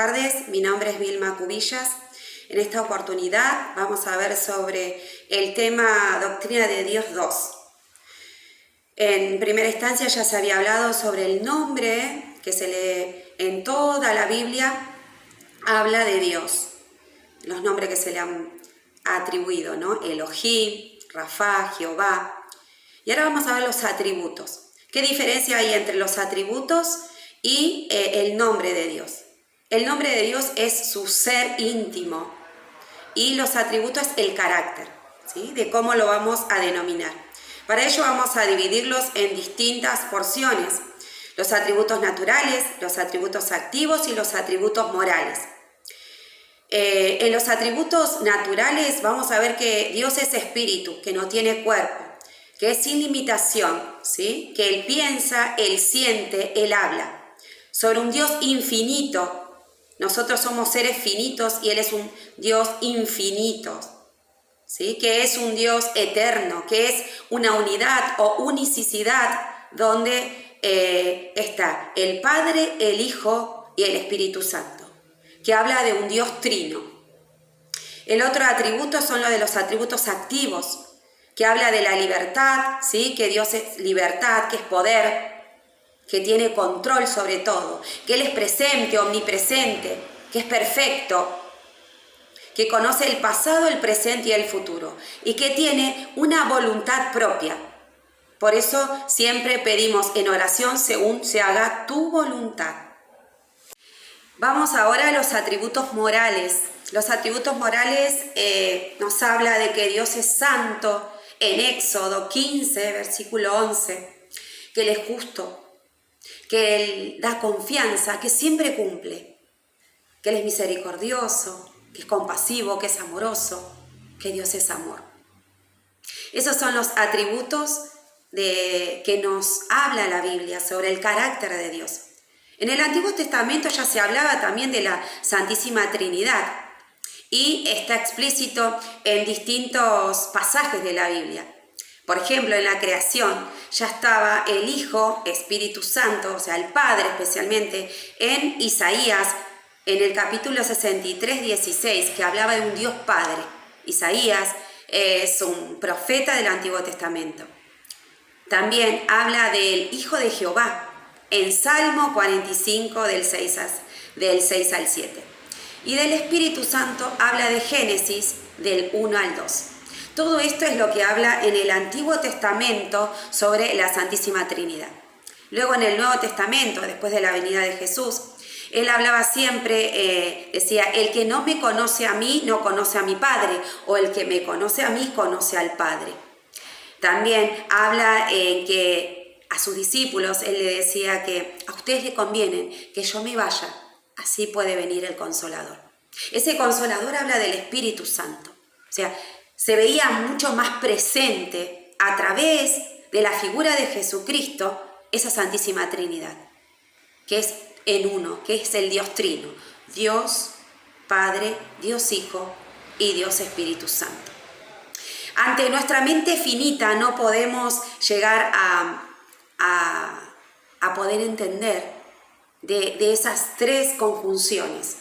tardes, mi nombre es Vilma Cubillas. En esta oportunidad vamos a ver sobre el tema Doctrina de Dios 2. En primera instancia ya se había hablado sobre el nombre que se lee en toda la Biblia, habla de Dios, los nombres que se le han atribuido, ¿no? Elohim, Rafa, Jehová. Y ahora vamos a ver los atributos. ¿Qué diferencia hay entre los atributos y el nombre de Dios? El nombre de Dios es su ser íntimo y los atributos el carácter, ¿sí? De cómo lo vamos a denominar. Para ello vamos a dividirlos en distintas porciones. Los atributos naturales, los atributos activos y los atributos morales. En los atributos naturales vamos a ver que Dios es espíritu, que no tiene cuerpo, que es sin limitación, ¿sí? Que Él piensa, Él siente, Él habla. Sobre un Dios infinito. Nosotros somos seres finitos y Él es un Dios infinito, ¿sí? Que es un Dios eterno, que es una unidad o unicidad donde está el Padre, el Hijo y el Espíritu Santo, que habla de un Dios trino. El otro atributo son los de los atributos activos, que habla de la libertad, ¿sí? Que Dios es libertad, que es poder, que tiene control sobre todo, que Él es presente, omnipresente, que es perfecto, que conoce el pasado, el presente y el futuro, y que tiene una voluntad propia. Por eso siempre pedimos en oración según se haga tu voluntad. Vamos ahora a los atributos morales. Los atributos morales nos habla de que Dios es santo en Éxodo 15, versículo 11, que Él es justo, que Él da confianza, que siempre cumple, que Él es misericordioso, que es compasivo, que es amoroso, que Dios es amor. Esos son los atributos que nos habla la Biblia sobre el carácter de Dios. En el Antiguo Testamento ya se hablaba también de la Santísima Trinidad y está explícito en distintos pasajes de la Biblia. Por ejemplo, en la creación ya estaba el Hijo, Espíritu Santo, o sea, el Padre especialmente, en Isaías, en el capítulo 63, 16, que hablaba de un Dios Padre. Isaías es un profeta del Antiguo Testamento. También habla del Hijo de Jehová, en Salmo 45, del 6 al 7. Y del Espíritu Santo habla de Génesis, del 1 al 2. Todo esto es lo que habla en el Antiguo Testamento sobre la Santísima Trinidad. Luego en el Nuevo Testamento, después de la venida de Jesús, Él hablaba siempre, decía, el que no me conoce a mí, no conoce a mi Padre, o el que me conoce a mí, conoce al Padre. También habla que a sus discípulos, Él le decía que a ustedes les conviene que yo me vaya, así puede venir el Consolador. Ese Consolador habla del Espíritu Santo, o sea, se veía mucho más presente a través de la figura de Jesucristo, esa Santísima Trinidad, que es en uno, que es el Dios Trino, Dios Padre, Dios Hijo y Dios Espíritu Santo. Ante nuestra mente finita no podemos llegar a poder entender de esas tres conjunciones.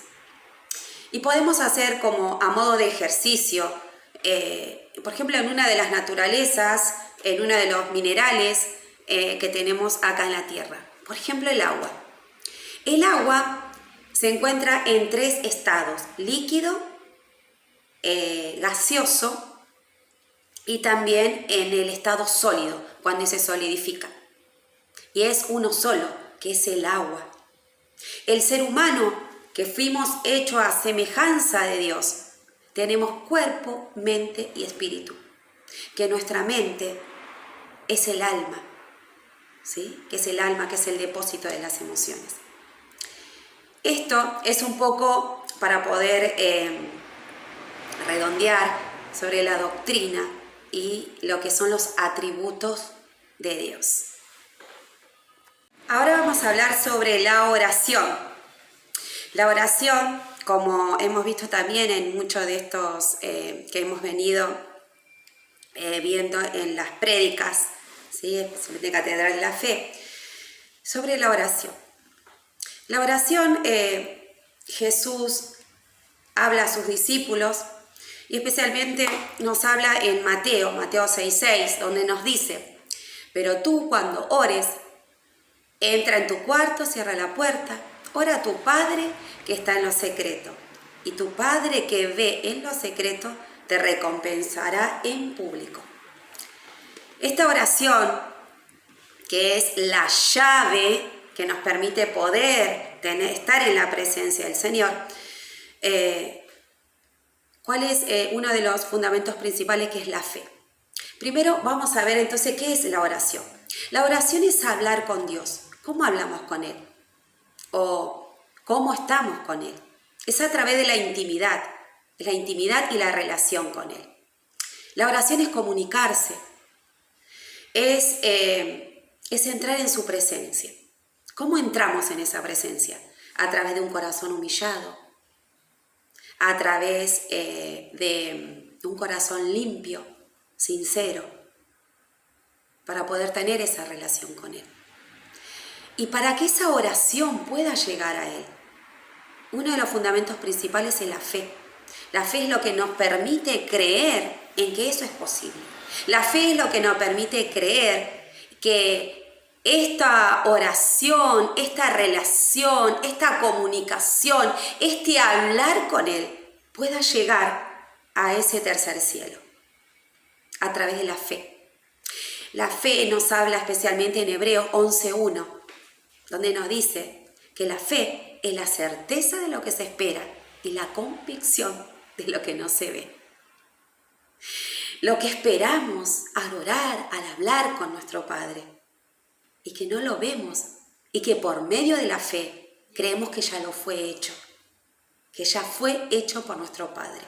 Y podemos hacer como a modo de ejercicio, por ejemplo, en una de las naturalezas, en uno de los minerales que tenemos acá en la Tierra. Por ejemplo, el agua. El agua se encuentra en tres estados: líquido, gaseoso y también en el estado sólido, cuando se solidifica. Y es uno solo, que es el agua. El ser humano, que fuimos hechos a semejanza de Dios, tenemos cuerpo, mente y espíritu. Que nuestra mente es el alma, ¿sí? Que es el alma, que es el depósito de las emociones. Esto es un poco para poder redondear sobre la doctrina y lo que son los atributos de Dios. Ahora vamos a hablar sobre la oración. La oración, como hemos visto también en muchos de estos que hemos venido viendo en las prédicas, ¿sí? Especialmente en Catedral de la Fe, sobre la oración. La oración Jesús habla a sus discípulos y especialmente nos habla en Mateo 6:6, donde nos dice: pero tú cuando ores, entra en tu cuarto, cierra la puerta, ora a tu Padre que está en lo secreto, y tu Padre que ve en lo secreto te recompensará en público. Esta oración, que es la llave que nos permite poder estar en la presencia del Señor, ¿cuál es uno de los fundamentos principales, que es la fe? Primero vamos a ver entonces qué es la oración. La oración es hablar con Dios. ¿Cómo hablamos con Él? ¿O cómo estamos con Él? Es a través de la intimidad y la relación con Él. La oración es comunicarse, es entrar en su presencia. ¿Cómo entramos en esa presencia? A través de un corazón humillado, a través de un corazón limpio, sincero, para poder tener esa relación con Él. Y para que esa oración pueda llegar a Él, uno de los fundamentos principales es la fe. La fe es lo que nos permite creer en que eso es posible. La fe es lo que nos permite creer que esta oración, esta relación, esta comunicación, este hablar con Él pueda llegar a ese tercer cielo a través de la fe. La fe nos habla especialmente en Hebreos 11:1, donde nos dice que la fe es la certeza de lo que se espera y la convicción de lo que no se ve. Lo que esperamos adorar al hablar con nuestro Padre y que no lo vemos y que por medio de la fe creemos que ya lo fue hecho, que ya fue hecho por nuestro Padre.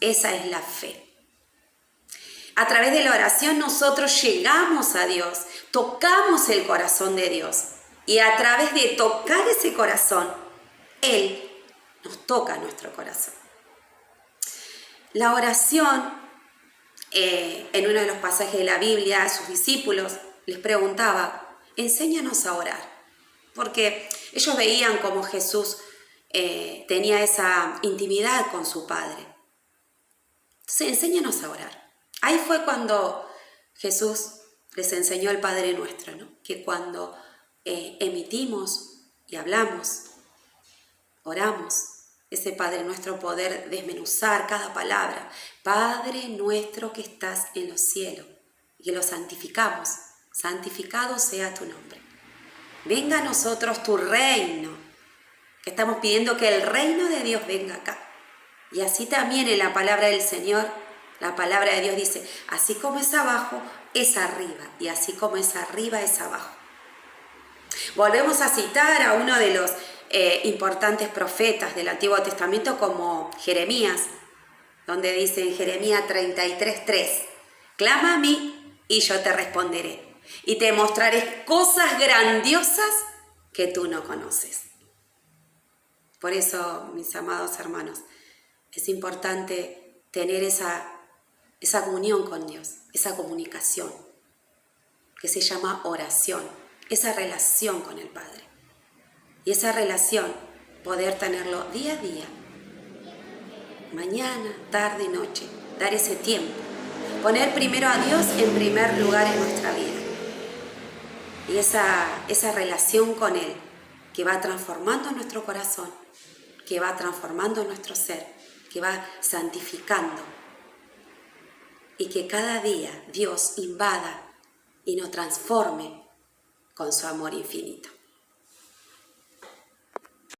Esa es la fe. A través de la oración nosotros llegamos a Dios, tocamos el corazón de Dios y a través de tocar ese corazón, Él nos toca nuestro corazón. La oración, en uno de los pasajes de la Biblia, a sus discípulos les preguntaba: enséñanos a orar, porque ellos veían cómo Jesús tenía esa intimidad con su Padre. Entonces, enséñanos a orar. Ahí fue cuando Jesús les enseñó el Padre Nuestro, ¿no? Que cuando emitimos y hablamos, oramos, ese Padre Nuestro, poder desmenuzar cada palabra. Padre nuestro que estás en los cielos, y que lo santificamos. Santificado sea tu nombre. Venga a nosotros tu reino, que estamos pidiendo que el reino de Dios venga acá. Y así también en la palabra del Señor, la palabra de Dios dice: así como es abajo, es arriba, y así como es arriba, es abajo. Volvemos a citar a uno de los importantes profetas del Antiguo Testamento, como Jeremías, donde dice en Jeremías 33:3: clama a mí y yo te responderé, y te mostraré cosas grandiosas que tú no conoces. Por eso, mis amados hermanos, es importante tener esa comunión con Dios, esa comunicación, que se llama oración, esa relación con el Padre. Y esa relación, poder tenerlo día a día, mañana, tarde, noche, dar ese tiempo, poner primero a Dios en primer lugar en nuestra vida. Y esa relación con Él, que va transformando nuestro corazón, que va transformando nuestro ser, que va santificando, y que cada día Dios invada y nos transforme con su amor infinito.